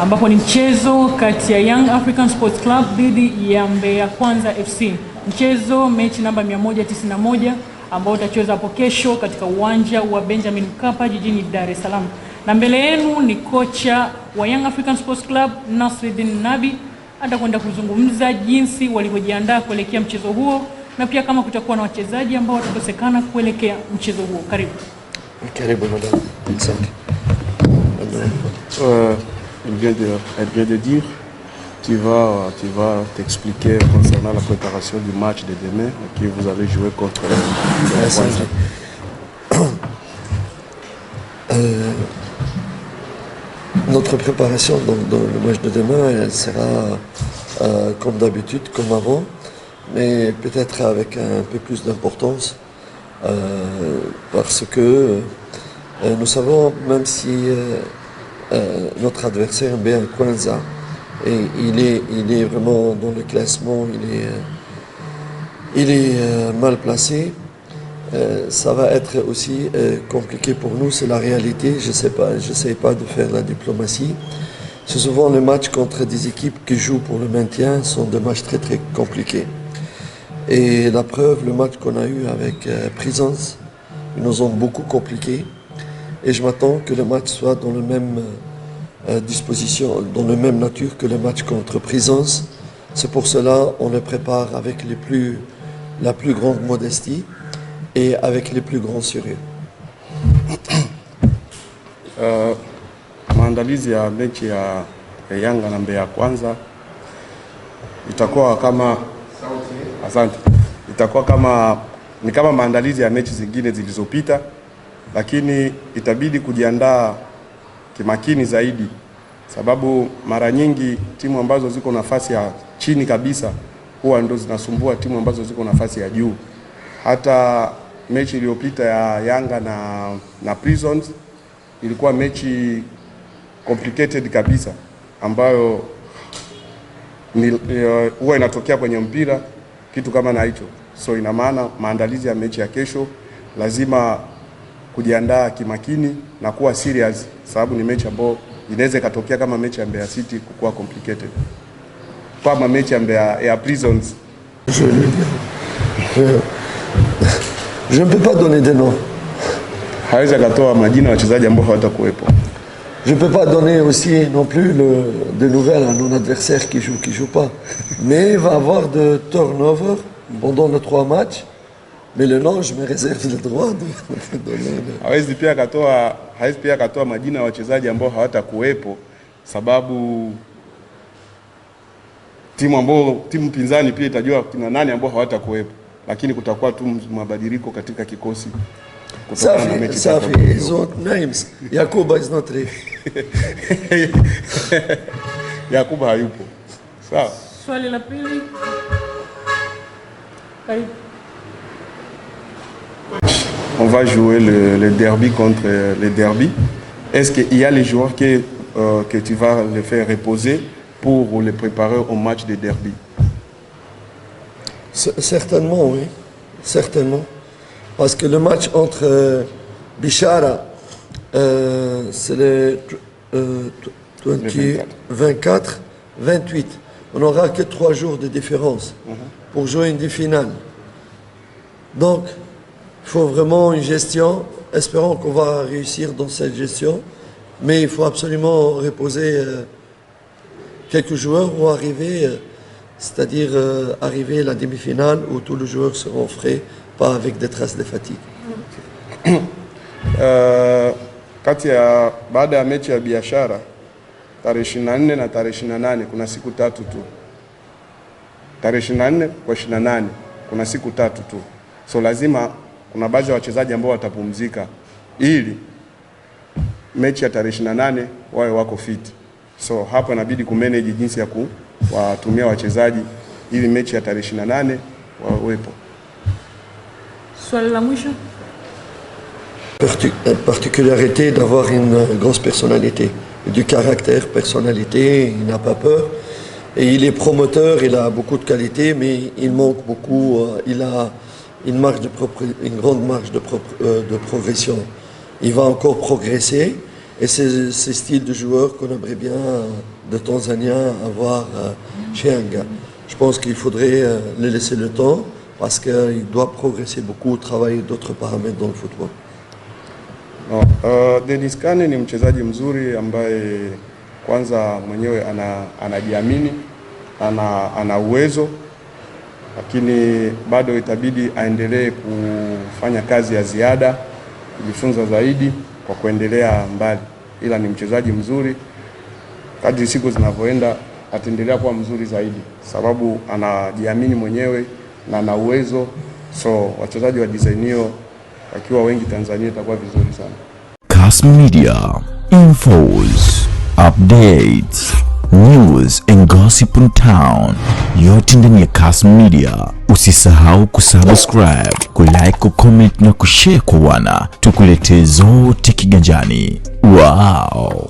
ambapo ni mchezo kati ya Young African Sports Club dhidi ya Mbeya Kwanza FC. Mchezo mechi namba 191 ambao utachezwa hapo kesho katika uwanja wa Benjamin Mkapa jijini Dar es Salaam. Na mbele yenu ni kocha wa Young African Sports Club Nasreddine Nabi, atakwenda kuzungumza jinsi walivyojiandaa kuelekea mchezo huo na pia kama kutakuwa na wachezaji ambao watakosekana kuelekea mchezo huo. Karibu. Karibu madame. Asante. Elle vient de dire, tu vas t'expliquer concernant la préparation du match de demain que vous allez jouer contre notre préparation dans le match de demain, elle sera comme d'habitude, comme avant, mais peut-être avec un peu plus d'importance parce que nous savons, même si notre adversaire Mbeya Kwanza, et il est vraiment dans le classement, il est mal placé. Ça va être aussi compliqué pour nous, c'est la réalité. Je sais pas de faire la diplomatie. C'est souvent les matchs contre des équipes qui jouent pour le maintien sont des matchs très très compliqués. Et la preuve, le match qu'on a eu avec Prisons, ils nous ont beaucoup compliqué. Et je m'attends que le match soit dans la même disposition, dans la même nature que le match contre Prisons. C'est pour cela qu'on le prépare avec la plus grande modestie et avec les plus grands sérieux. Maandalizi ya mechi ya Yanga na Mbeya Kwanza itakuwa kama ni kama maandalizi ya mechi zingine zilizopita, lakini itabidi kujiandaa kimakini zaidi, sababu mara nyingi timu ambazo ziko nafasi ya chini kabisa huwa ndo zinasumbua timu ambazo ziko nafasi ya juu. Hata mechi iliyopita ya Yanga na Prisons ilikuwa mechi complicated kabisa, ambayo huwa inatokea kwenye mpira kitu kama na hicho. So ina maana maandalizi ya mechi ya kesho lazima kujiandaa kimakini na kuwa serious, sababu ni mechi ambayo inaweza ikatokea kama mechi ya Mbeya City kuwa complicated, kama mechi ya Mbeya ya Prisons. Je ne peux pas donner des noms. Hawezi akatoa majina ya wachezaji ambao hawatakuwepo. Je ne peux pas donner aussi non plus des nouvelles à nos adversaires qui jouent pas. Mais il va y avoir de turnover pendant les 3 matchs. Mais le nom, je me réserve le droit de donner. Hawezi pia akatoa majina ya wachezaji ambao hawatakuwepo, sababu timu pinzani pia itajua kina nani ambao hawatakuwepo, lakini kutakuwa tu mabadiliko katika kikosi. Safi, ils ont names. Yakuba is not ready. Yakuba hayupo. Sawa. Swali la pili. Karibu. On va jouer le derby contre les derby. Est-ce qu'il y a les joueurs que tu vas les faire reposer pour les préparer au match de derby? Certainement, oui. Certainement. Parce que le match entre Bishara, c'est le 24, 28. On n'aura que 3 jours de différence pour jouer une finale. Donc, il faut vraiment une gestion. Espérons qu'on va réussir dans cette gestion. Mais il faut absolument reposer quelques joueurs ou arriver, c'est-à-dire arriver à la demi-finale où tous les joueurs seront frais, pas avec des traces de fatigue. Kati ya baada ya mechi ya Biashara tarehe 24 na tarehe 28 kuna siku 3 tu. Tarehe 24 kwa 28 kuna siku 3 tu. So lazima kuna baadhi ya wachezaji ambao watapumzika ili mechi ya tarehe 28 wawe wako fit. So hapa inabidi kumanage jinsi ya kuwatumia wachezaji ili mechi ya tarehe 28 wawepo. Swali la mwisho. Particularité d'avoir une grosse personnalité, du caractère, personnalité, il n'a pas peur. Et il est promoteur, il a beaucoup de qualités, mais il manque beaucoup, il a une grande marge de progression. Il va encore progresser Et c'est ce style de joueur qu'on aimerait bien de Tanzaniens avoir chez Yanga. Je pense qu'il faudrait le laisser le temps parce qu'il doit progresser beaucoup, travailler d'autres paramètres dans le football. Dennis Kane ni mchezaji mzuri ambaye kwanza mwenyewe anajiamini, ana uwezo, lakini bado itabidi aendelee kufanya kazi ya ziada, kujifunza zaidi kwa kuendelea mbali. Ila ni mchezaji mzuri, kadri siku zinavyoenda ataendelea kuwa mzuri zaidi sababu anajiamini mwenyewe na ana uwezo. So wachezaji wa design hiyo wakiwa wengi Tanzania itakuwa vizuri sana. KAS Media, infos, updates, news and gossip in town. Yote ndani ya KAS Media. Usisahau kusubscribe, kulike, kucomment na kushare kwa wana. Tukuletee zote kiganjani. Wow.